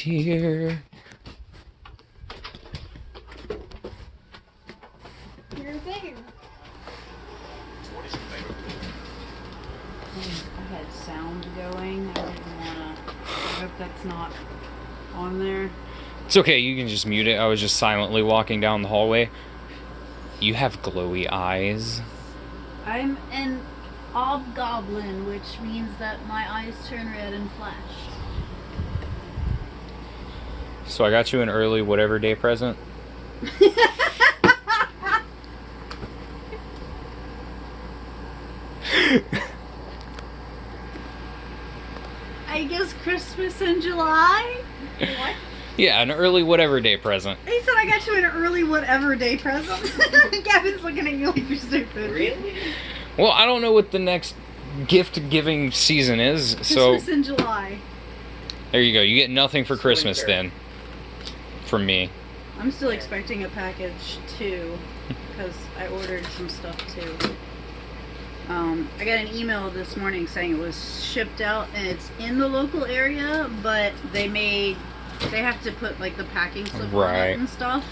here. You're there. What is your favorite? I had sound going. I didn't wanna. I hope that's not on there. It's okay, you can just mute it. I was just silently walking down the hallway. You have glowy eyes. I'm an hobgoblin, which means that my eyes turn red and flash. So I got you an early whatever day present. I guess Christmas in July? What? Yeah, an early whatever day present. He said I got you an early whatever day present. Gavin's looking at you like you're stupid. Really? Well, I don't know what the next gift-giving season is, so... Christmas in July. There you go. You get nothing for Christmas Winter. then. From me. I'm still expecting a package too, because I ordered some stuff too. I got an email this morning saying it was shipped out and it's in the local area, but they have to put like the packing stuff on Right. it and stuff.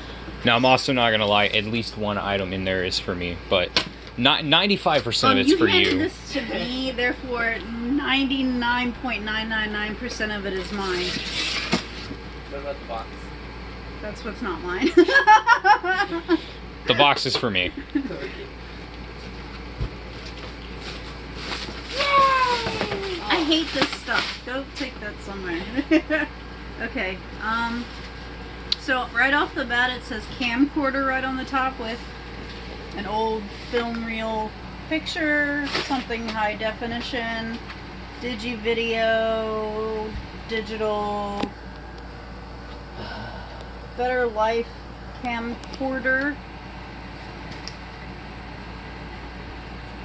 Now, I'm also not gonna lie. At least one item in there is for me, but not 95% of it's you for handed you. this to me, therefore 99.999% of it is mine. What about the box? That's what's not mine. The box is for me. I hate this stuff. Go take that somewhere. Okay. So right off the bat it says camcorder right on the top with an old film reel picture, something high definition, digi-video, digital, better life camcorder.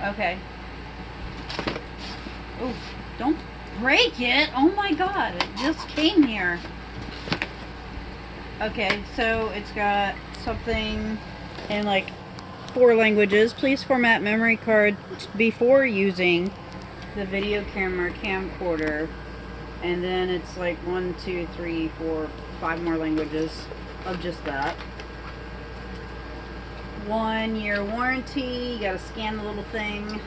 Okay. Oh, don't break it! Oh my god, it just came here. Okay, so it's got something in like 4 languages. Please format memory card before using the video camera camcorder. And then it's like 1, 2, 3, 4, 5 more languages of just that. 1-year warranty. You gotta scan the little thing.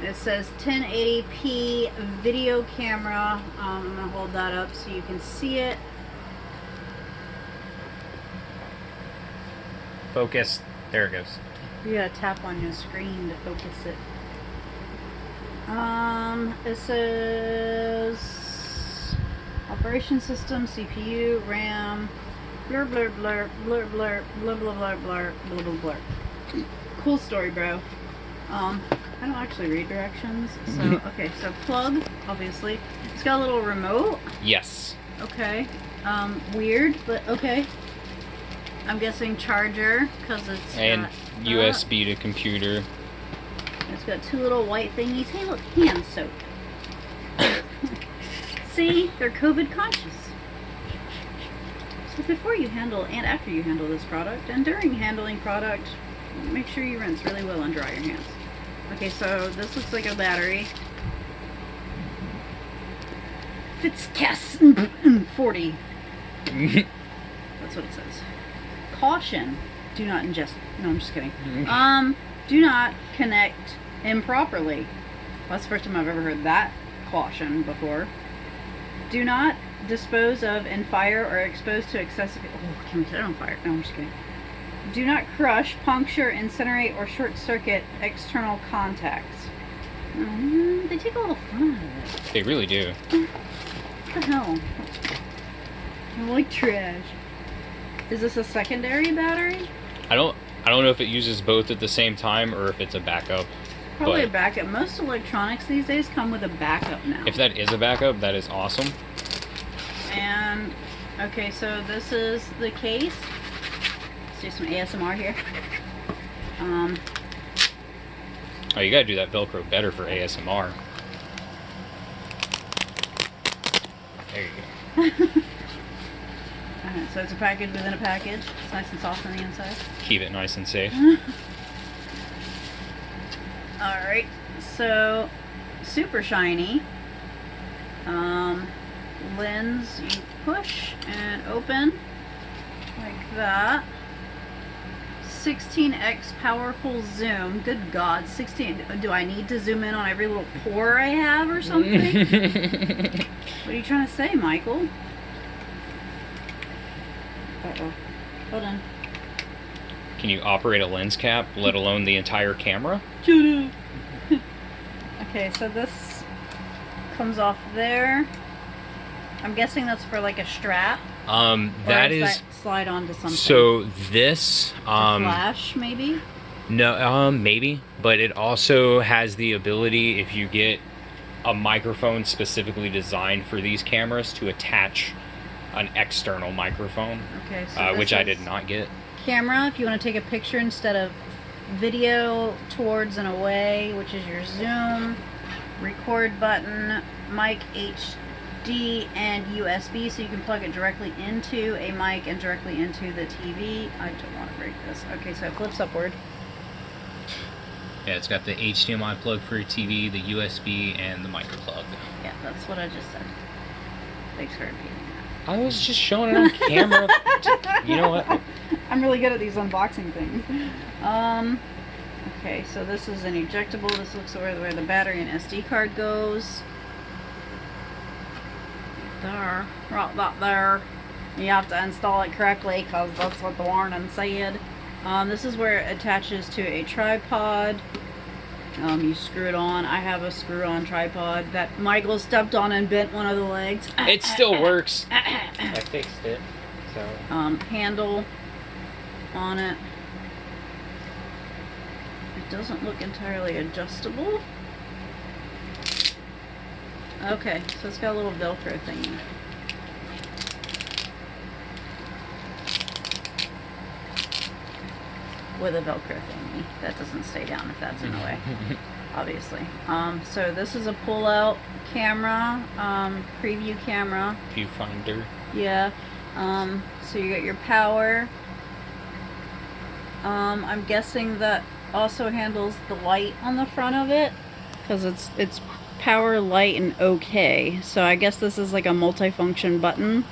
It says 1080p video camera. I'm gonna hold that up so you can see it. Focus. There it goes. You gotta tap on your screen to focus it. It says operation system, CPU, RAM, blur blur blur blur blur blur blur blur blur blur blur blur. Cool story, bro. I don't actually read directions, so okay. So plug, obviously. It's got a little remote. Yes. Okay. Weird, but okay. I'm guessing charger, because it's And got USB to computer. It's got 2 little white thingies. Hey, look, hand soap. See, they're COVID conscious. So before you handle and after you handle this product, and during handling product, make sure you rinse really well and dry your hands. Okay, so this looks like a battery. Fitzcas 40. That's what it says. Caution: do not ingest. No, I'm just kidding. Do not connect improperly. That's the first time I've ever heard that caution before. Do not dispose of and fire or expose to excessive. Oh, can we set it on fire? No, I'm just kidding. Do not crush, puncture, incinerate, or short circuit external contacts. They take a little fun out of it. They really do. What the hell? I like trash. Is this a secondary battery? I don't know if it uses both at the same time or if it's a backup. Probably a but backup. Most electronics these days come with a backup now. if that is a backup, that is awesome. And okay, so this is the case. Let's do some ASMR here. Oh, you gotta do that Velcro better for ASMR. There you go. Alright, so it's a package within a package. It's nice and soft on the inside. Keep it nice and safe. Alright, so super shiny. lens you push and open like that. 16x powerful zoom. Good God, 16. Do I need to zoom in on every little pore I have or something? What are you trying to say, Michael? Uh-oh. Hold on. Can you operate a lens cap, let alone the entire camera? Okay, so this comes off there. I'm guessing that's for like a strap. That is that slide onto something. so this Flash, maybe? no, maybe, but it also has the ability, if you get a microphone specifically designed for these cameras, to attach an external microphone. Okay, so which I did not get. Camera, if you want to take a picture instead of video, towards and away, which is your zoom, record button, mic HD, and USB, so you can plug it directly into a mic and directly into the TV. I don't want to break this. Okay, so it flips upward. Yeah, it's got the HDMI plug for your TV, the USB, and the micro plug. Yeah, that's what I just said. Thanks for repeating that. I was just showing it on camera. You know what? I'm really good at these unboxing things. Okay, so this is an ejectable. This looks where the battery and SD card goes. There, right about there. You have to install it correctly because that's what the warning said. This is where it attaches to a tripod. You screw it on. I have a screw-on tripod that Michael stepped on and bent one of the legs. It still works. I fixed it. So Handle on it. It doesn't look entirely adjustable. Okay, so it's got a little Velcro thingy. With a Velcro thingy. That doesn't stay down if that's in the way, obviously. So this is a pull-out camera, preview camera. Viewfinder. Yeah. So you got your power. I'm guessing that also handles the light on the front of it, because it's power, light, and OK. So I guess this is like a multifunction button.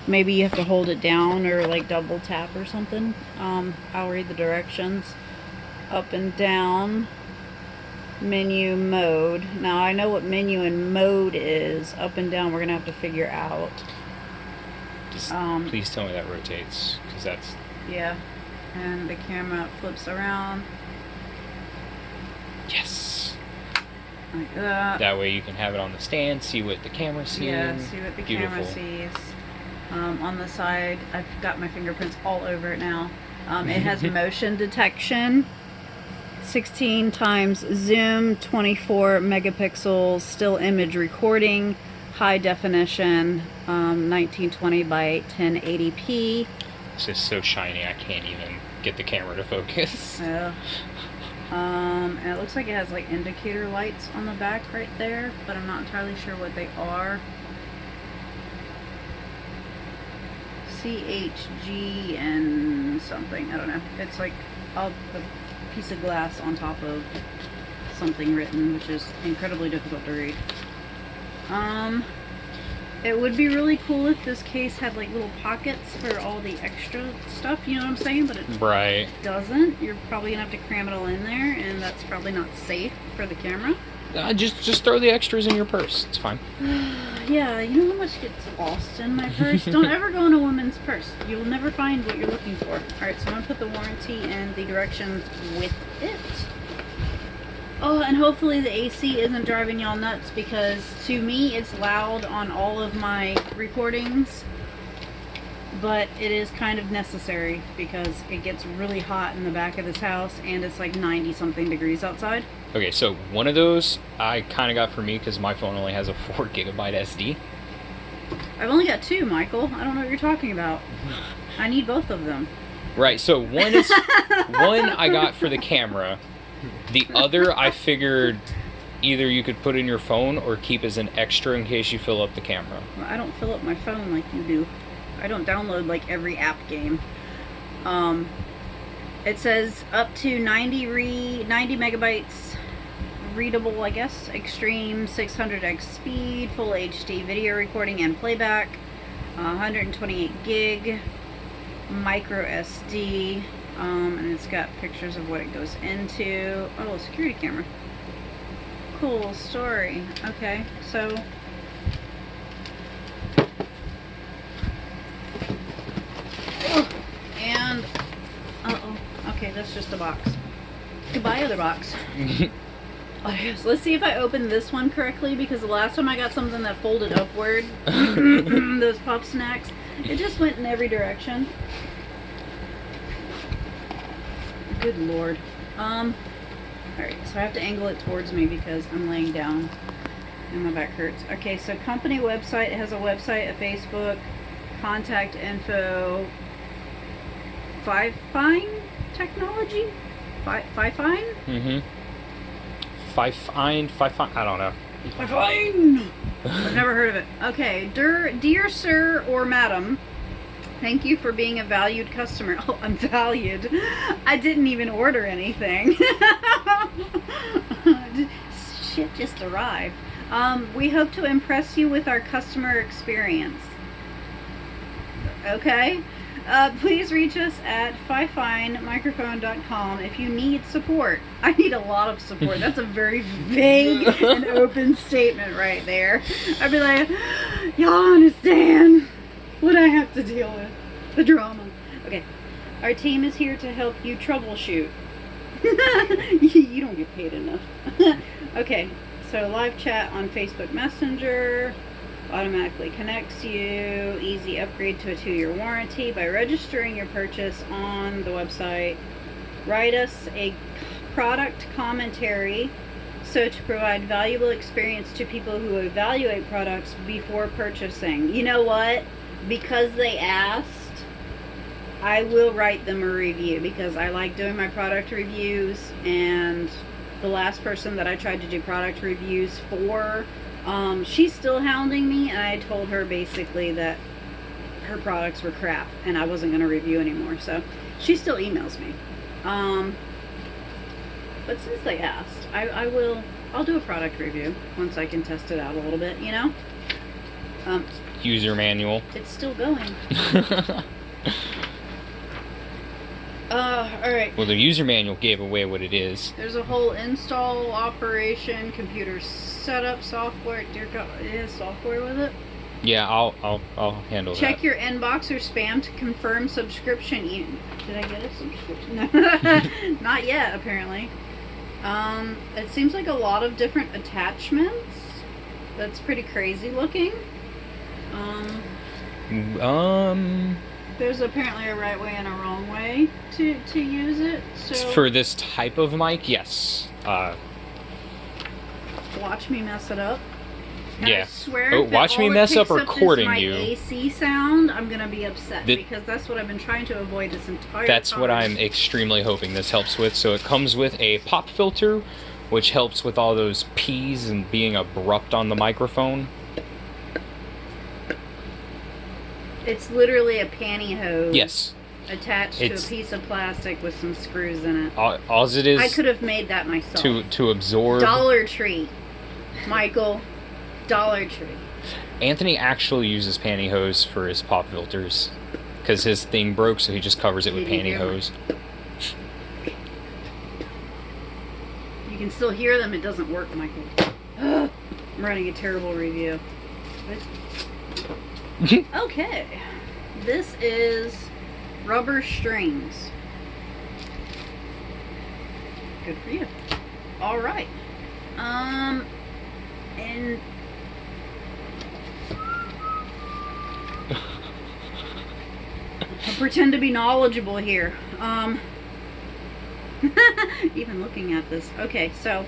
Maybe you have to hold it down or like double tap or something. I'll read the directions. Up and down. Menu mode. Now I know what menu and mode is. Up and down we're gonna have to figure out. Just please tell me that rotates, because that's... Yeah. And the camera flips around. Yes! Like that. That way you can have it on the stand, see what the camera sees. Yeah, see what the camera sees. On the side, I've got my fingerprints all over it now. It has motion detection, 16 times zoom, 24 megapixels, still image recording, high definition, 1920 by 1080p. It's just so shiny I can't even get the camera to focus. And it looks like it has like indicator lights on the back right there, but I'm not entirely sure what they are. CHG and something, I don't know. It's like a piece of glass on top of something written, which is incredibly difficult to read. It would be really cool if this case had like little pockets for all the extra stuff, you know what I'm saying? But it Right. doesn't. You're probably gonna have to cram it all in there, and that's probably not safe for the camera. Just throw the extras in your purse. It's fine. Yeah, you know how much gets lost in my purse? Don't ever go in a woman's purse. You'll never find what you're looking for. Alright, so I'm gonna put the warranty and the directions with it. Oh, and hopefully the AC isn't driving y'all nuts, because to me it's loud on all of my recordings, but it is kind of necessary because it gets really hot in the back of this house and it's like 90 something degrees outside. Okay, so one of those I kind of got for me because my phone only has a 4 gigabyte SD. I've only got 2, Michael. I don't know what you're talking about. I need both of them. Right, so one is one I got for the camera. The other I figured either you could put in your phone or keep as an extra in case you fill up the camera. Well, I don't fill up my phone like you do. I don't download like every app game. It says up to 90 megabytes readable, I guess. Extreme 600x speed, full HD video recording and playback, 128 gig, micro SD, and it's got pictures of what it goes into. Oh, security camera. Cool story. Okay, so and okay, that's just a box. Goodbye, other box. Okay, so let's see if I opened this one correctly, because the last time I got something that folded upward, those puff snacks, it just went in every direction. Good lord. Alright, so I have to angle it towards me because I'm laying down and my back hurts. Okay, so company website, it has a website, a Facebook, contact info, FiFine technology? FiFine? Mm-hmm. FiFine, I don't know. FiFine! I've never heard of it. Okay, dear sir or madam, thank you for being a valued customer. Oh, I'm valued. I didn't even order anything. Shit just arrived. We hope to impress you with our customer experience. Okay? Please reach us at FiFineMicrophone.com if you need support. I need a lot of support. That's a very vague and open statement right there. I'd be like, y'all understand what I have to deal with. The drama. Okay. Our team is here to help you troubleshoot. You don't get paid enough. Okay. So live chat on Facebook Messenger. Automatically connects you. Easy upgrade to a 2-year warranty by registering your purchase on the website. Write us a product commentary so to provide valuable experience to people who evaluate products before purchasing. You know what? Because they asked, I will write them a review because I like doing my product reviews, and the last person that I tried to do product reviews for, she's still hounding me, and I told her basically that her products were crap and I wasn't going to review anymore. So she still emails me. But since they asked, I'll do a product review once I can test it out a little bit, you know? User manual. It's still going. Alright. Well, the user manual gave away what it is. There's a whole install, operation, computer setup, software. Dear God, it has software with it. Yeah, I'll handle that. Check your inbox or spam to confirm subscription. Did I get a subscription? No. Not yet, apparently. It seems like a lot of different attachments. That's pretty crazy looking. There's apparently a right way and a wrong way to use it. So for this type of mic, yes. Watch me mess it up. And yeah. I swear, oh, watch me mess up recording my you. AC sound, I'm gonna be upset because that's what I've been trying to avoid this entire That's time. what I'm extremely hoping this helps with. So it comes with a pop filter, which helps with all those P's and being abrupt on the microphone. It's literally a pantyhose. Yes. Attached to a piece of plastic with some screws in it. All it is. I could have made that myself. To absorb. Dollar Tree, Michael. Dollar Tree. Anthony actually uses pantyhose for his pop filters because his thing broke, so he just covers it with pantyhose. You can still hear them. It doesn't work, Michael. I'm writing a terrible review. Okay. This is rubber strings. Good for you. All right. And I'll pretend to be knowledgeable here. Even looking at this. Okay, so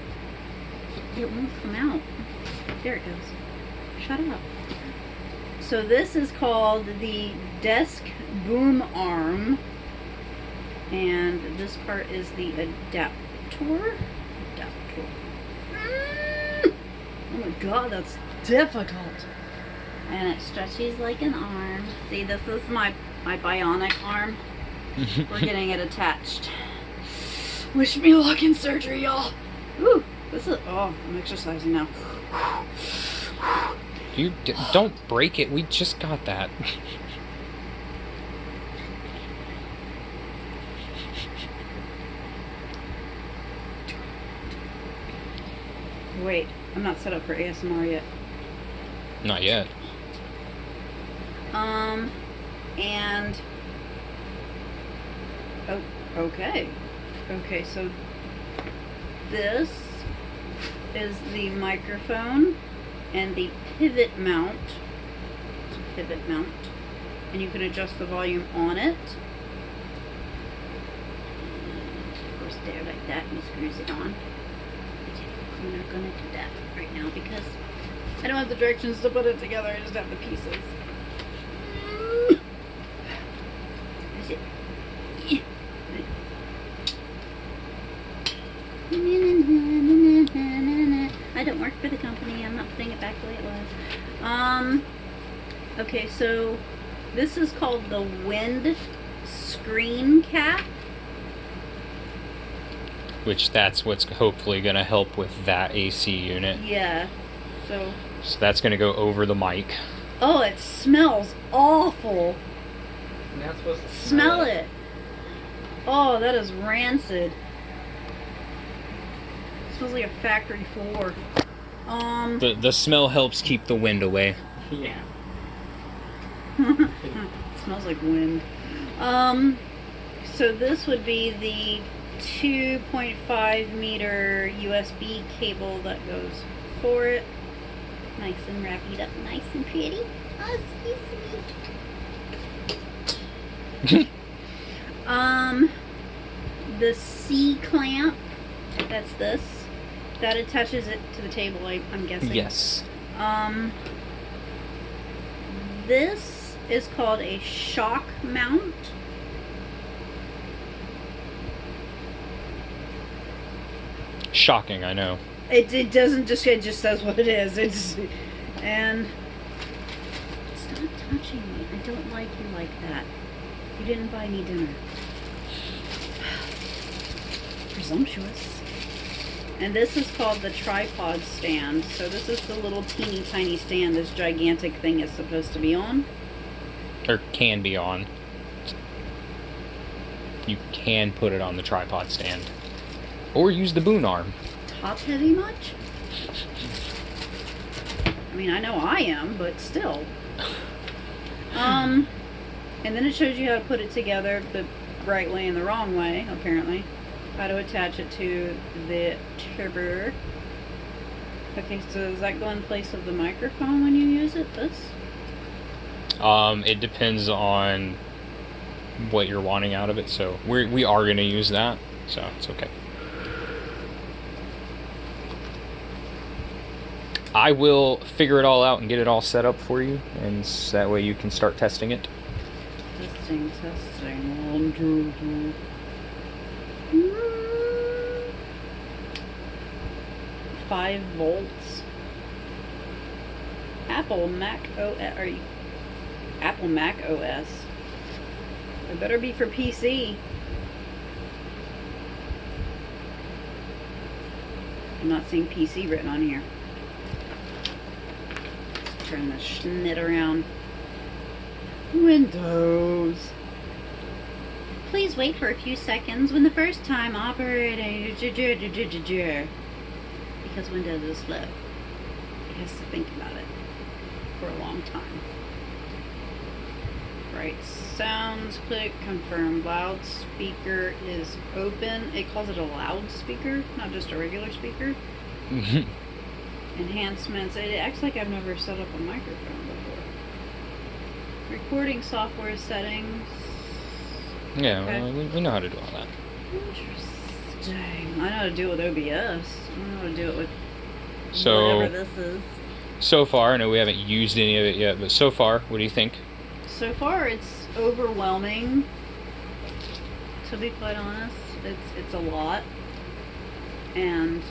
it won't come out. There it goes. Shut up. So this is called the desk boom arm, and this part is the adapter. Oh my god, that's difficult. And it stretches like an arm. See, this is my bionic arm. We're getting it attached. Wish me luck in surgery, y'all. Woo. This is, oh, I'm exercising now. Don't break it. We just got that. Wait, I'm not set up for ASMR yet. Not yet. And oh, okay. Okay, so this is the microphone and the pivot mount. It's a pivot mount. And you can adjust the volume on it. Of course, there like that, and screws it on. I'm not gonna do that right now because I don't have the directions to put it together, I just have the pieces. Is it? I don't work for the company, I'm not putting it back the way it was. Okay, so this is called the wind screen cap. Which that's what's hopefully going to help with that AC unit. Yeah, so that's going to go over the mic. Oh, it smells awful. You're not supposed to Smell it. Oh, that is rancid. It smells like a factory floor. The smell helps keep the wind away. Yeah. It smells like wind. So this would be the 2.5 meter USB cable that goes for it. Nice and wrapped up, nice and pretty. Oh, sweet. The C clamp, that's this. That attaches it to the table, I'm guessing. Yes. This is called a shock mount. Shocking, I know. It doesn't just, it just says what it is. And stop touching me. I don't like you like that. You didn't buy me dinner. Presumptuous. And this is called the tripod stand. So this is the little teeny tiny stand this gigantic thing is supposed to be on. Or can be on. You can put it on the tripod stand. Or use the boom arm. Top heavy much? I mean, I know I am, but still. And then it shows you how to put it together the right way and the wrong way, apparently. How to attach it to the turbo. Okay, so does that go in place of the microphone when you use it? This? It depends on what you're wanting out of it, so we are going to use that, so it's okay. I will figure it all out and get it all set up for you, and that way you can start testing it. Testing. 1, 2, 3. 5 volts. Apple Mac OS. It better be for PC. I'm not seeing PC written on here. Let's turn the schnit around. Windows. Please wait for a few seconds when the first time operating. Because Windows is slow. It has to think about it for a long time. Right, sounds, click, confirm. Loudspeaker is open. It calls it a loudspeaker, not just a regular speaker. Enhancements. It acts like I've never set up a microphone before. Recording software settings. Yeah, Okay. well, we know how to do all that. Interesting. I know how to do it with OBS. I don't know how to do it with So, whatever this is. so far, I know we haven't used any of it yet, but so far, what do you think? So far, it's overwhelming. To be quite honest, it's a lot, and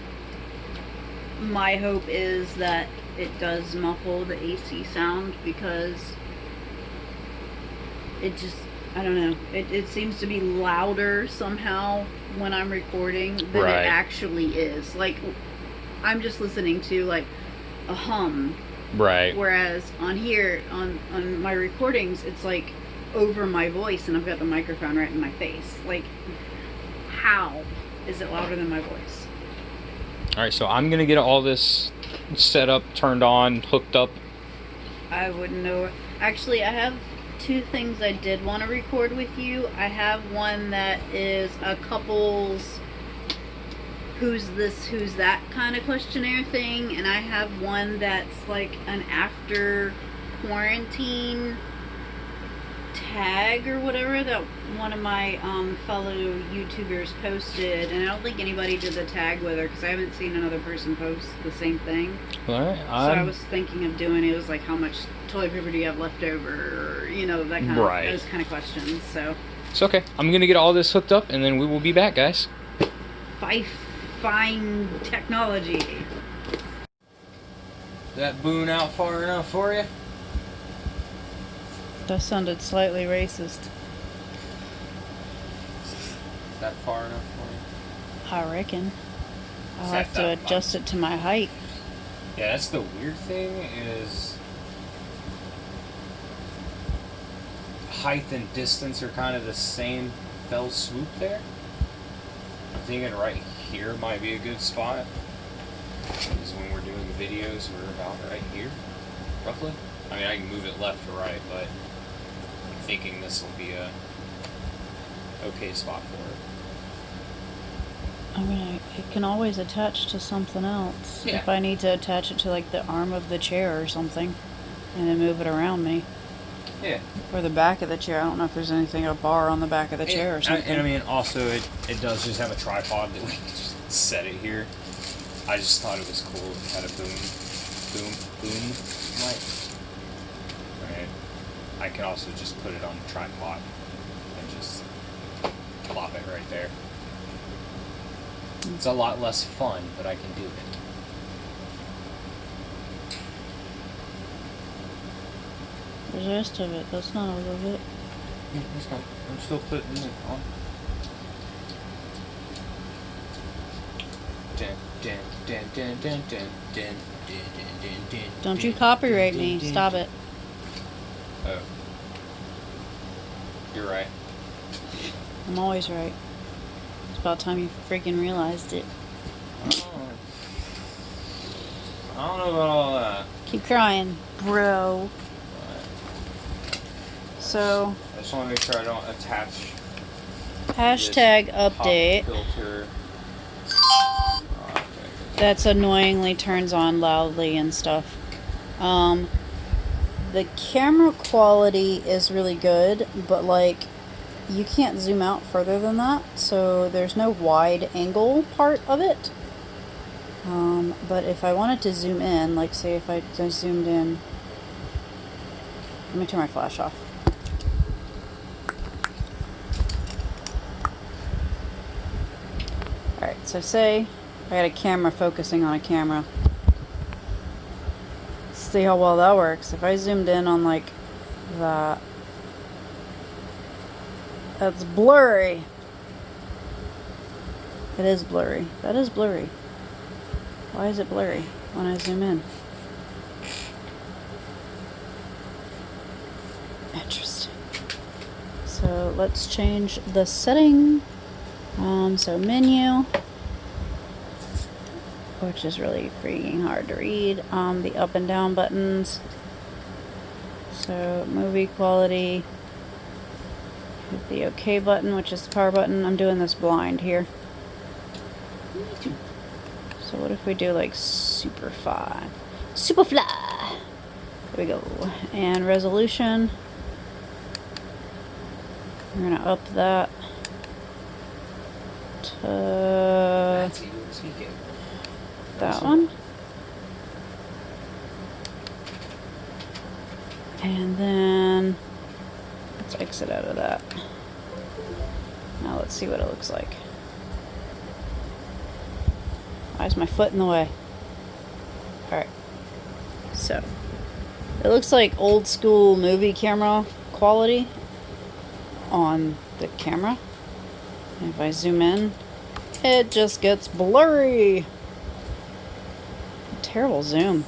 my hope is that it does muffle the AC sound because it just, I don't know, it seems to be louder somehow when I'm recording than Right. it actually is. Like, I'm just listening to like a hum. Right. Whereas on here, on my recordings, it's like over my voice, and I've got the microphone right in my face. Like, how is it louder than my voice? All right, so I'm gonna get all this set up, turned on, hooked up. I wouldn't know. Actually, I have two things I did want to record with you. I have one that is a couple's who's this, who's that kind of questionnaire thing, and I have one that's like an after quarantine tag or whatever that one of my fellow YouTubers posted, and I don't think anybody did the tag with her because I haven't seen another person post the same thing. All right. So I was thinking of doing it. It was like, how much toilet paper do you have left over, or you know, that kind of those kind of questions. So it's okay. I'm gonna get all this hooked up, and then we will be back, guys. FiFine technology. That boon out far enough for you? That sounded slightly racist. Is that far enough for you? I reckon. I'll have to adjust it to my height. Yeah, that's the weird thing is height and distance are kind of the same fell swoop there. I'm thinking right here might be a good spot. Because when we're doing the videos, we're about right here, roughly. I mean, I can move it left or right, but I'm thinking this will be a okay spot for it. I mean, it can always attach to something else. Yeah. If I need to attach it to like the arm of the chair or something, and then move it around me. Yeah. Or the back of the chair. I don't know if there's anything, a bar on the back of the chair or something. And I mean, also, it does just have a tripod that we can just set it here. I just thought it was cool. It had a boom light. Right. I can also just put it on the tripod and just plop it right there. It's a lot less fun, but I can do it. Where's the rest of it? That's not all of it. Yeah, let's go. I'm still putting it on. Don't you copyright me. Stop it. Oh. You're right. I'm always right. It's about time you freaking realized it. I don't know about all that. Keep trying, bro. So, I just want to make sure I don't attach hashtag pop update. filter. That's annoyingly turns on loudly and stuff. The camera quality is really good, but like you can't zoom out further than that, so there's no wide angle part of it. But if I wanted to zoom in, like say if I zoomed in, let me turn my flash off. Alright, so say I got a camera focusing on a camera. See how well that works. If I zoomed in on like that, that's blurry. It is blurry. That is blurry. Why is it blurry when I zoom in? Interesting. So let's change the setting. So menu, which is really freaking hard to read. The up and down buttons. So movie quality. Hit the OK button, which is the power button. I'm doing this blind here. So what if we do like Superfly? Superfly! There we go. And resolution. We're gonna up that to that one. And then let's exit out of that. Now let's see what it looks like. Why is my foot in the way? Alright. So, it looks like old school movie camera quality on the camera. And if I zoom in, it just gets blurry. terrible zoom.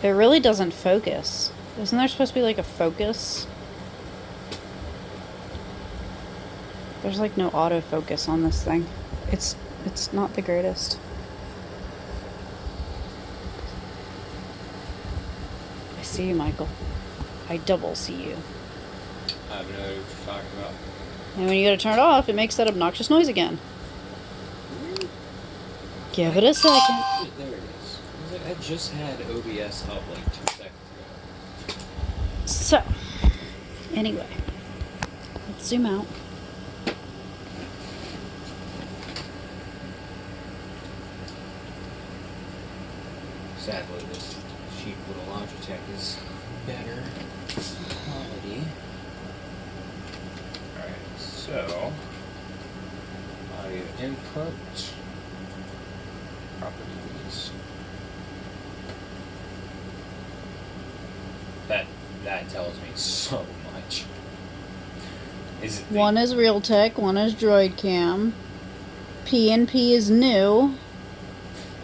It really doesn't focus. Isn't there supposed to be like a focus? There's like no autofocus on this thing. It's not the greatest. I see you, Michael. I double see you. I have no idea what you're talking about. And when you go to turn it off, it makes that obnoxious noise again. Give it a second. There it is. I just had OBS up like 2 seconds ago. So, anyway, let's zoom out. Sadly, this cheap little Logitech is better quality. Alright, so audio input properties. That tells me so much. Is it One is Realtek, one is Droid Cam. P&P is new.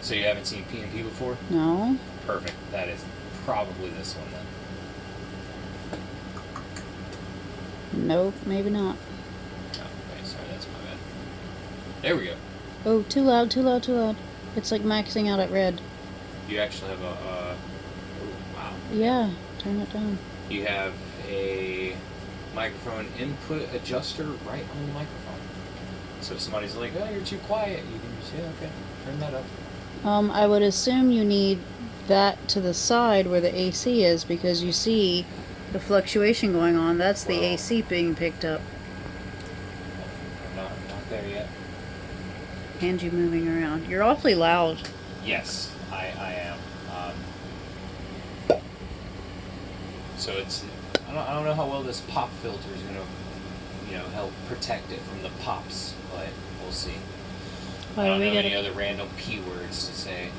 So you haven't seen P&P before? No. Perfect. That is probably this one then. Nope, maybe not. Oh, okay, sorry, that's my bad. There we go. Oh, too loud, too loud, too loud. It's like maxing out at red. You actually have a, oh, wow. Yeah, turn it down. You have a microphone input adjuster right on the microphone. So if somebody's like, oh, you're too quiet, you can just, yeah, okay, turn that up. I would assume you need that to the side where the AC is because you see the fluctuation going on. That's the Well, AC being picked up. I'm not there yet. And you moving around. You're awfully loud. Yes, I am. So it's, I don't know how well this pop filter is going to, help protect it from the pops, but we'll see. I don't know any other random P words to say.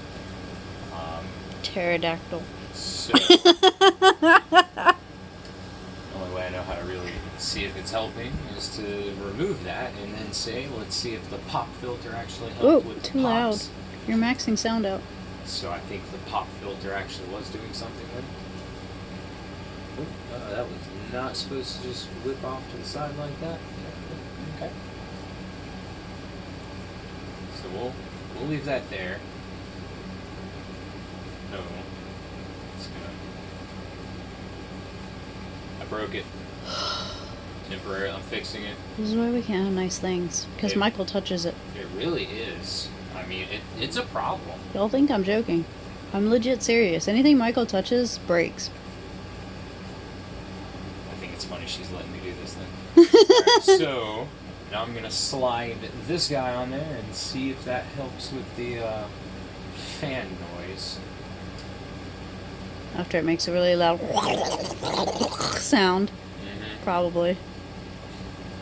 Pterodactyl. So, the only way I know how to really see if it's helping is to remove that and then say, let's see if the pop filter actually helped with the too loud. pops. You're maxing sound out. So I think the pop filter actually was doing something then. That was not supposed to just whip off to the side like that. Okay. So we'll leave that there. No. It's gonna. I broke it. Temporarily, I'm fixing it. This is why we can't have nice things. Because Michael touches it. It really is. I mean, it's a problem. Y'all think I'm joking. I'm legit serious. Anything Michael touches breaks. I think it's funny she's letting me do this thing. Alright, so now I'm gonna slide this guy on there and see if that helps with the fan noise. After it makes a really loud sound. Mm-hmm. Probably.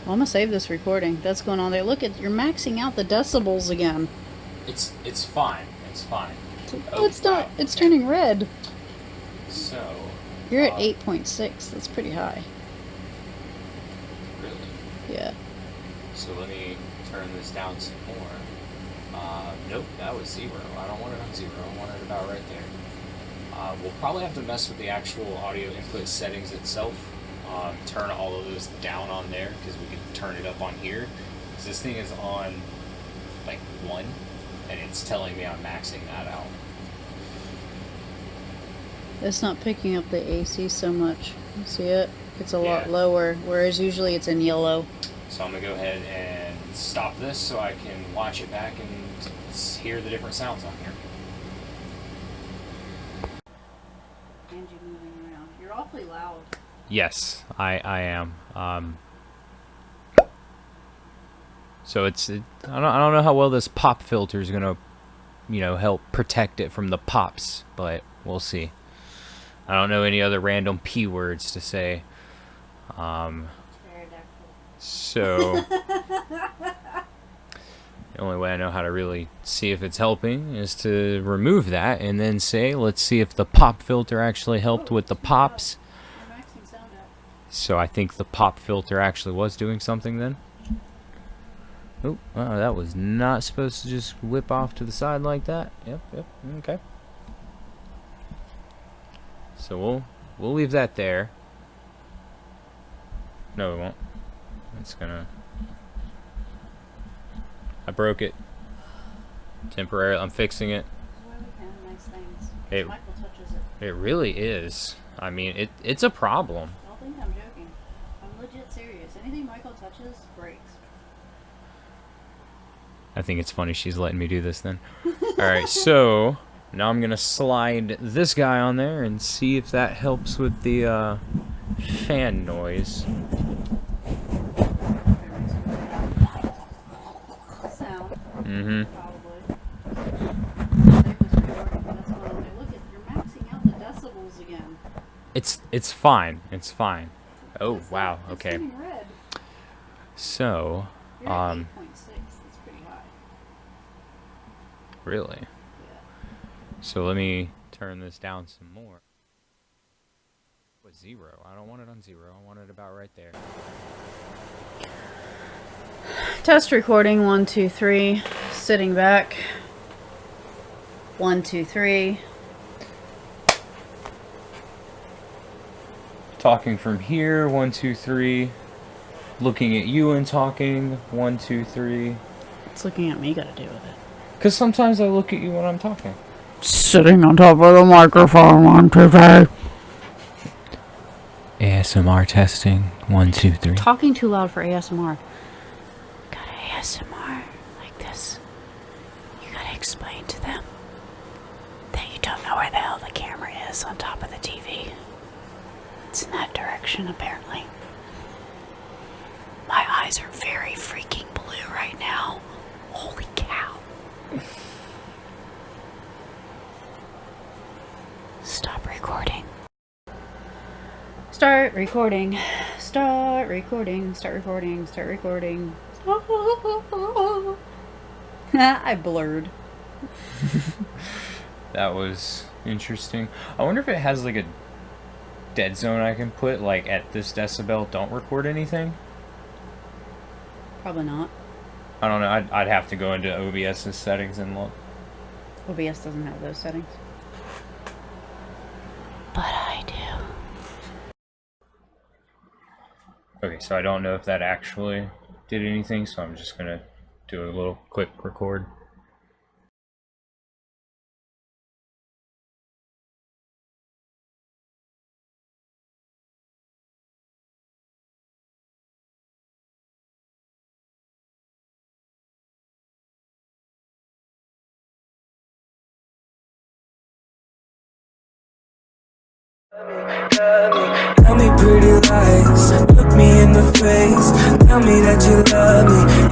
Well, I'm gonna save this recording. That's going on there. Look, you're maxing out the decibels again. It's fine. It's fine. Oh, it's not. It's turning red. So You're at 8.6. That's pretty high. really. Yeah. So let me turn this down some more. Nope, that was 0. I don't want it on 0. I want it about right there. We'll probably have to mess with the actual audio input settings itself. Turn all of those down on there because we can turn it up on here. Because this thing is on like 1, and it's telling me I'm maxing that out. It's not picking up the AC so much. You see it? It's a lot Yeah. lower, whereas usually it's in yellow. So I'm gonna go ahead and stop this so I can watch it back and hear the different sounds on here. And you moving around. You're awfully loud. Yes, I am. So I don't know how well this pop filter is gonna, help protect it from the pops, but we'll see. I don't know any other random P words to say. So the only way I know how to really see if it's helping is to remove that and then say, let's see if the pop filter actually helped with the pops. You're maxing sound out. So I think the pop filter actually was doing something then. Oh, that was not supposed to just whip off to the side like that. Yep, okay. So we'll leave that there. No, we won't. It's gonna... I broke it. Temporarily. I'm fixing it. Why we can have nice things? It- Michael touches it. It really is. I mean, it's a problem. Don't think I'm joking. I'm legit serious. Anything Michael touches breaks. I think it's funny she's letting me do this then. Alright, so now I'm gonna slide this guy on there and see if that helps with the fan noise. Sound. Mm-hmm. Probably. Save this recording. That's what I'm look at. You're maxing out the decibels again. It's fine. It's fine. Oh It's wow. not- it's Okay. getting red. So You're at 8.6. That's pretty high. really. Yeah. So let me turn this down some more. What, 0? I don't want it on 0. I want it about right there. Test recording 1, 2, 3. Sitting back. 1, 2, 3. Talking from here, 1, 2, 3. Looking at you and talking, 1, 2, 3. What's looking at me got to do with it? Because sometimes I look at you when I'm talking. Sitting on top of the microphone 1, 2, 3. ASMR testing, 1, 2, 3. Talking too loud for ASMR. Got ASMR like this. You gotta explain to them that you don't know where the hell the camera is on top of the TV. It's in that direction, apparently. My eyes are very freaking blue right now. Holy cow. Stop recording. Start recording. Start recording. Start recording. Start recording. I blurred. That was interesting. I wonder if it has like a dead zone I can put, like at this decibel, don't record anything. Probably not. I don't know. I'd have to go into OBS's settings and look. OBS doesn't have those settings. But I do. Okay, so I don't know if that actually did anything, so I'm just gonna do a little quick record. Tell me pretty lies, look me in the face. Tell me that you love me,